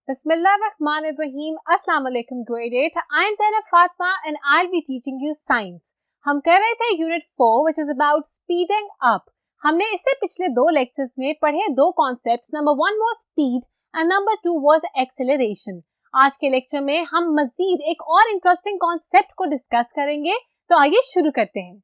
Bismillahirrahmanirrahim. Assalamu alaikum grade 8. I am Zainab Fatma and I'll be teaching you science. हम कर रहे थे unit 4 which is about speeding up. हमने इससे पिछले दो लेक्चर्स में पढ़े दो concepts. Number 1 was speed and number 2 was acceleration. आज के लेक्चर में हम मजीद एक और इंटरेस्टिंग कॉन्सेप्ट को डिस्कस करेंगे. तो आइए शुरू करते हैं.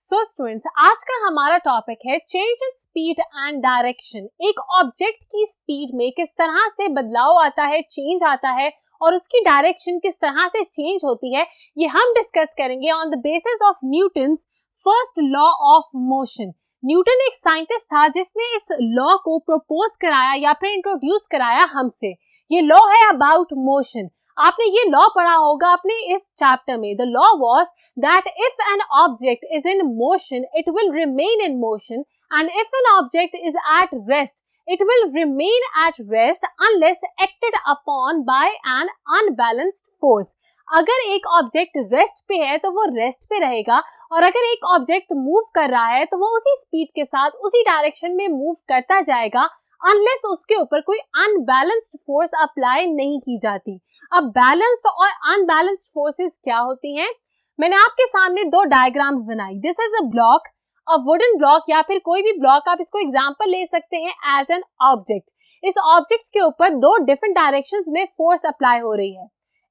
सो स्टूडेंट्स, आज का हमारा टॉपिक है change in speed and direction. एक ऑब्जेक्ट की स्पीड में किस तरह से बदलाव आता है, चेंज आता है और उसकी डायरेक्शन किस तरह से चेंज होती है, ये हम डिस्कस करेंगे on the basis of Newton's first law of motion. Newton एक साइंटिस्ट था जिसने इस लॉ को प्रपोज कराया या फिर इंट्रोड्यूस कराया हमसे. ये लॉ है अबाउट मोशन. आपने ये लॉ पढ़ा होगा अपने इस चैप्टर में. The law was that if an object is in motion it will remain in motion and if an object is at rest it will remain at rest unless acted upon by an unbalanced force. अगर एक object rest पे है तो वो rest पे रहेगा और अगर एक ऑब्जेक्ट मूव कर रहा है तो वो उसी स्पीड के साथ उसी डायरेक्शन में मूव करता जाएगा अनलेस उसके ऊपर कोई अनबैलेंस्ड फोर्स अप्लाई नहीं की जाती. अब बैलेंस्ड और अनबैलेंस्ड फोर्सेस क्या होती हैं? मैंने आपके सामने दो डायग्राम्स बनाई. This is a block, a wooden block या फिर कोई भी ब्लॉक, आप इसको एग्जांपल ले सकते हैं एज एन ऑब्जेक्ट. इस ऑब्जेक्ट के ऊपर दो डिफरेंट डायरेक्शंस में फोर्स अप्लाई हो रही है.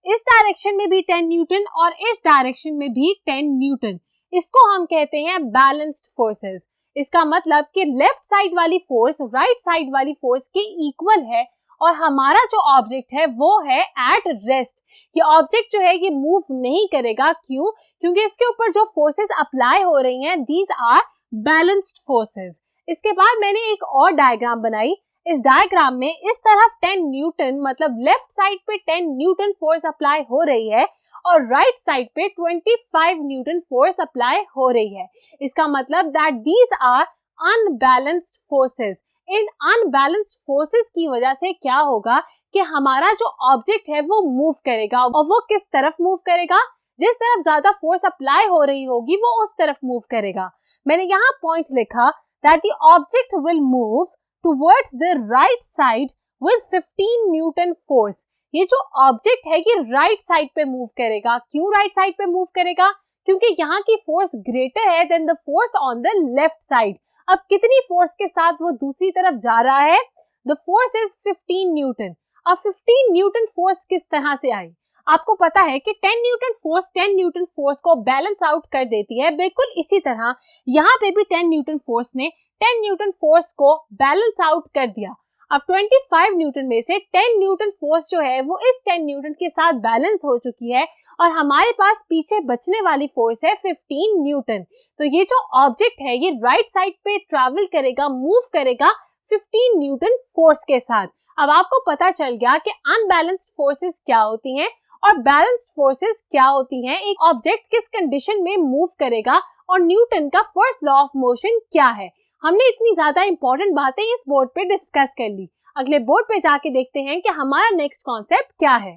इस डायरेक्शन में भी 10 न्यूटन और इस डायरेक्शन में भी 10 न्यूटन. इसको हम कहते हैं बैलेंस्ड फोर्सेस. इसका मतलब कि लेफ्ट साइड वाली फोर्स राइट साइड वाली फोर्स के इक्वल है और हमारा जो ऑब्जेक्ट है वो है एट रेस्ट. ये ऑब्जेक्ट जो है ये मूव नहीं करेगा. क्यों? क्योंकि इसके ऊपर जो फोर्सेस अप्लाई हो रही हैं दीज आर बैलेंस्ड फोर्सेस. इसके बाद मैंने एक और डायग्राम बनाई. इस डायग्राम में इस तरफ 10 न्यूटन मतलब लेफ्ट साइड पे 10 न्यूटन फोर्स अप्लाई हो रही है और राइट साइड पे 25 न्यूटन फोर्स अप्लाई हो रही है. इसका मतलब that these are unbalanced forces. इन अनबैलेंस्ड फोर्सेस की वजह से क्या होगा कि हमारा जो ऑब्जेक्ट है वो मूव करेगा और वो किस तरफ मूव करेगा? जिस तरफ ज्यादा फोर्स अप्लाई हो रही होगी वो उस तरफ मूव करेगा. मैंने यहाँ पॉइंट लिखा that the object will move towards the right side with 15 Newton force. ये जो ऑब्जेक्ट है ये राइट साइड पे मूव करेगा. क्यों राइट साइड पे मूव करेगा? क्योंकि यहाँ की फोर्स ग्रेटर है than the force on the left side. अब कितनी फोर्स के साथ वो दूसरी तरफ जा रहा है? The force is 15 Newton. अब 15 न्यूटन फोर्स किस तरह से आई? आपको पता है कि 10 न्यूटन फोर्स को बैलेंस आउट कर देती है. बिल्कुल इसी तरह यहाँ पे भी 10 न्यूटन फोर्स ने 10 न्यूटन फोर्स को बैलेंस आउट कर दिया. अब 25 न्यूटन में से 10 न्यूटन फोर्स जो है वो इस 10 न्यूटन के साथ बैलेंस हो चुकी है और हमारे पास पीछे बचने वाली फोर्स है 15 न्यूटन. तो ये जो ऑब्जेक्ट है ये राइट साइड पे ट्रैवल करेगा, मूव करेगा 15 न्यूटन फोर्स के साथ. अब आपको पता चल गया कि अनबैलेंस्ड फोर्सेस क्या होती हैं और बैलेंस्ड फोर्सेस क्या होती हैं. एक ऑब्जेक्ट किस कंडीशन में मूव करेगा और न्यूटन का फर्स्ट लॉ ऑफ मोशन क्या है. हमने इतनी ज्यादा इंपॉर्टेंट बातें इस बोर्ड पे डिस्कस कर ली. अगले बोर्ड पे जाके देखते हैं कि हमारा नेक्स्ट कॉन्सेप्ट क्या है.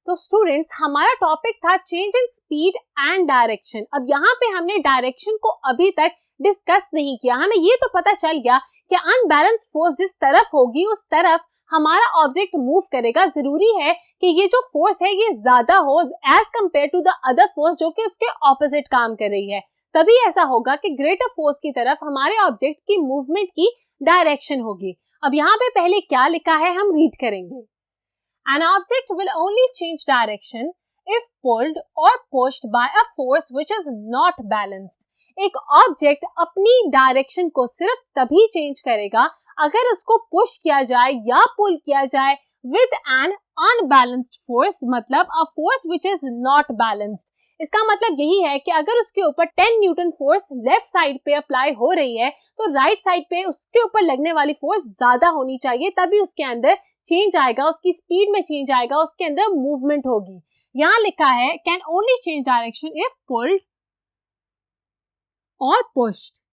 तो स्टूडेंट्स, हमारा टॉपिक था change in speed and direction. अब यहाँ पे हमने डायरेक्शन को अभी तक डिस्कस नहीं किया. हमें ये तो पता चल गया कि अनबैलेंस्ड फोर्स जिस तरफ होगी उस तरफ हमारा ऑब्जेक्ट मूव करेगा. जरूरी है कि ये जो फोर्स है ये ज्यादा हो as compared to the other force जो कि उसके ऑपोजिट काम कर रही है. तभी ऐसा होगा कि ग्रेटर फोर्स की तरफ हमारे ऑब्जेक्ट की मूवमेंट की डायरेक्शन होगी. अब यहाँ पे पहले क्या लिखा है हम रीड करेंगे. An object will only change direction if pulled or pushed by a force which is not balanced. एक ऑब्जेक्ट अपनी डायरेक्शन को सिर्फ तभी चेंज करेगा अगर उसको पुश किया जाए या पुल किया जाए with an unbalanced force, मतलब a force which is not balanced. इसका मतलब यही है कि अगर उसके ऊपर 10 न्यूटन फोर्स लेफ्ट साइड पे अप्लाई हो रही है तो राइट साइड पे उसके ऊपर लगने वाली फोर्स ज्यादा होनी चाहिए, तभी उसके अंदर चेंज आएगा, उसकी स्पीड में चेंज आएगा, उसके अंदर मूवमेंट होगी. यहाँ लिखा है can only change direction if pulled और पुश्ड.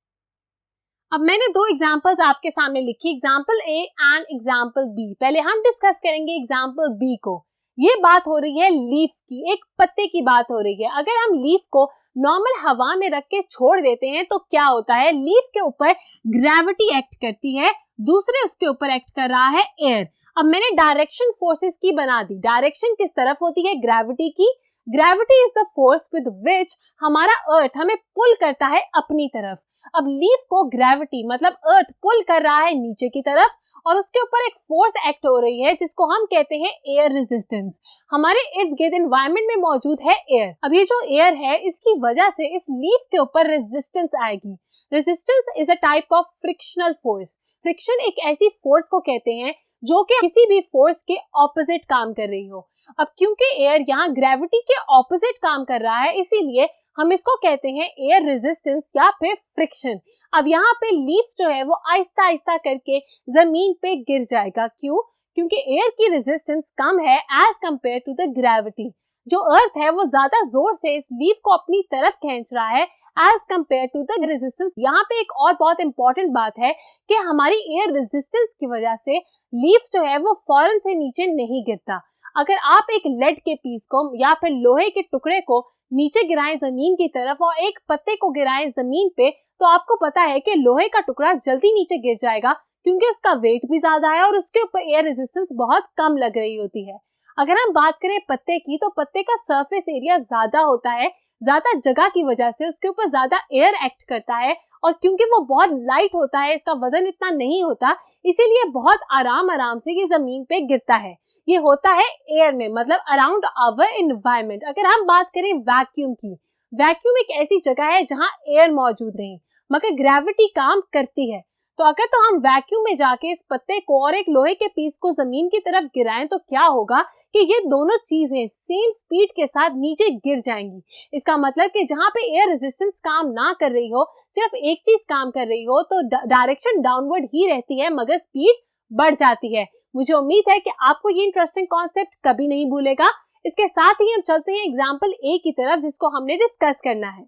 अब मैंने दो एग्जांपल्स आपके सामने लिखी, example A and example B. पहले हम डिस्कस करेंगे एग्जांपल बी को. ये बात हो रही है लीफ की, एक पत्ते की बात हो रही है. अगर हम लीफ को नॉर्मल हवा में रख के छोड़ देते हैं तो क्या होता है, लीफ के ऊपर ग्रेविटी एक्ट करती है, दूसरे उसके ऊपर एक्ट कर रहा है एयर। अब मैंने डायरेक्शन फोर्सेस की बना दी। डायरेक्शन किस तरफ होती है, ग्रेविटी की। Gravity is the force with which हमारा अर्थ हमें पुल करता है अपनी तरफ। अब लीफ को ग्रेविटी मतलब अर्थ पुल कर रहा है नीचे की तरफ और उसके ऊपर एक फोर्स एक्ट हो रही है जिसको हम कहते हैं एयर रेजिस्टेंस। हमारे इर्द गिर्द एनवायरनमेंट में मौजूद है एयर। अब ये जो एयर है इसकी वजह से इस लीफ के ऊपर रेजिस्टेंस आएगी। Resistance is a type of frictional force. Friction एक ऐसी फोर्स को कहते हैं जो कि किसी भी फोर्स के ऑपोजिट काम कर रही हो। अब क्योंकि एयर यहाँ ग्रेविटी के ऑपोजिट काम कर रहा है इसीलिए हम इसको कहते हैं एयर रेजिस्टेंस या फिर फ्रिक्शन। अब यहाँ पे लीफ जो है वो आहिस्ता आहिस्ता करके जमीन पे गिर जाएगा। क्यों? क्योंकि एयर की रेजिस्टेंस कम है as compared to the gravity. जो अर्थ है वो ज्यादा जोर से इस लीफ को अपनी तरफ खींच रहा है as compared to the resistance. यहाँ पे एक और बहुत इंपॉर्टेंट बात है कि हमारी एयर रेजिस्टेंस की वजह से लीफ जो है वो फौरन से नीचे नहीं गिरता। अगर आप एक लेड के पीस को या फिर लोहे के टुकड़े को नीचे गिराएं जमीन की तरफ और एक पत्ते को गिराएं जमीन पे तो आपको पता है कि लोहे का टुकड़ा जल्दी नीचे गिर जाएगा क्योंकि उसका वेट भी ज्यादा है और उसके ऊपर एयर रेजिस्टेंस बहुत कम लग रही होती है। अगर हम बात करें पत्ते की तो पत्ते का सरफेस एरिया ज्यादा होता है, ज्यादा जगह की वजह से उसके ऊपर ज्यादा एयर एक्ट करता है और क्योंकि वो बहुत लाइट होता है, इसका वजन इतना नहीं होता, इसीलिए बहुत आराम से ये जमीन पे गिरता है। ये होता है एयर में मतलब अराउंड आवर एनवायरनमेंट। अगर हम बात करें वैक्यूम की, वैक्यूम एक ऐसी जगह है जहां एयर मौजूद नहीं मगर ग्रेविटी काम करती है। तो अगर तो हम वैक्यूम में जाके इस पत्ते को और एक लोहे के पीस को जमीन की तरफ गिराएं तो क्या होगा कि ये दोनों चीजें सेम स्पीड के साथ नीचे गिर जाएंगी। इसका मतलब कि जहां पे एयर रेजिस्टेंस काम ना कर रही हो, सिर्फ एक चीज काम कर रही हो तो डायरेक्शन डाउनवर्ड ही रहती है मगर स्पीड बढ़ जाती है। मुझे उम्मीद है कि आपको ये इंटरेस्टिंग कॉन्सेप्ट कभी नहीं भूलेगा। इसके साथ ही हम चलते हैं एग्जाम्पल ए की तरफ जिसको हमने डिस्कस करना है।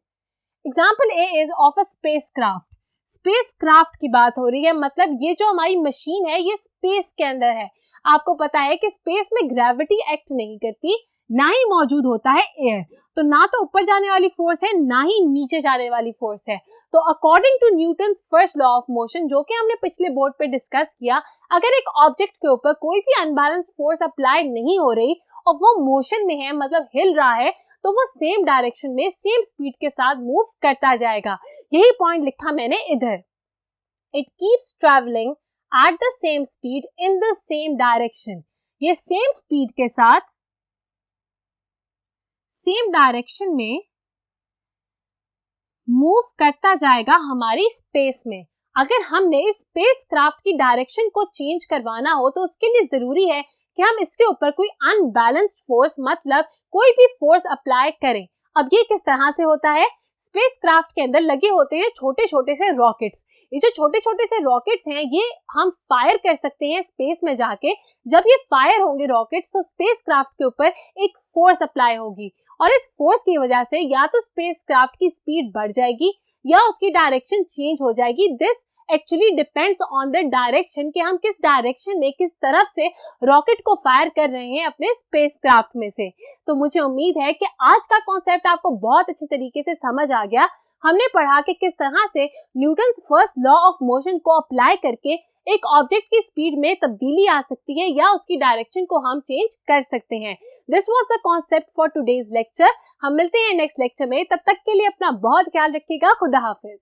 Example A is of a spacecraft. Spacecraft की बात हो रही है मतलब ये जो हमारी मशीन है ये स्पेस के अंदर है। आपको पता है कि स्पेस में ग्रेविटी एक्ट नहीं करती, ना ही मौजूद होता है एयर। तो ना तो ऊपर जाने वाली फोर्स है ना ही नीचे जाने वाली फोर्स है। तो according to Newton's first law of motion जो कि हमने पिछले बोर्ड पे डिस्कस किया, अगर एक ऑब्जेक्ट के ऊपर कोई भी अनबैलेंस फोर्स अप्लाई नहीं हो रही और वो मोशन में है मतलब हिल रहा है तो वो सेम डायरेक्शन में सेम स्पीड के साथ मूव करता जाएगा। यही पॉइंट लिखा मैंने इधर। It keeps travelling at the same speed in the same direction. ये सेम स्पीड के साथ सेम डायरेक्शन में मूव करता जाएगा हमारी स्पेस में। अगर हमने इस स्पेसक्राफ्ट की डायरेक्शन को चेंज करवाना हो तो उसके लिए जरूरी है कि हम इसके ऊपर कोई अनबैलेंस्ड फोर्स मतलब कोई भी फोर्स अप्लाई करें। अब ये किस तरह से होता है, स्पेसक्राफ्ट के अंदर लगे होते हैं छोटे छोटे से रॉकेट्स। ये जो छोटे छोटे से रॉकेट्स हैं ये हम फायर कर सकते हैं स्पेस में जाके। जब ये फायर होंगे रॉकेट्स तो स्पेसक्राफ्ट के ऊपर एक फोर्स अप्लाई होगी और इस फोर्स की वजह से या तो स्पेसक्राफ्ट की स्पीड बढ़ जाएगी या उसकी डायरेक्शन चेंज हो जाएगी। This actually depends on the direction कि हम किस डायरेक्शन में किस तरफ से रॉकेट को फायर कर रहे हैं अपने स्पेसक्राफ्ट में से। तो मुझे उम्मीद है कि आज का कॉन्सेप्ट आपको बहुत अच्छी तरीके से समझ आ गया। हमने पढ़ा कि किस तरह से Newton's first law of motion को अप्लाई करके एक ऑब्जेक्ट की स्पीड में तब्दीली आ सकती है या उसकी डायरेक्शन को हम चेंज कर सकते हैं। This was the concept for today's lecture. हम मिलते हैं नेक्स्ट लेक्चर में, तब तक के लिए अपना बहुत ख्याल रखिएगा। खुदा हाफिज।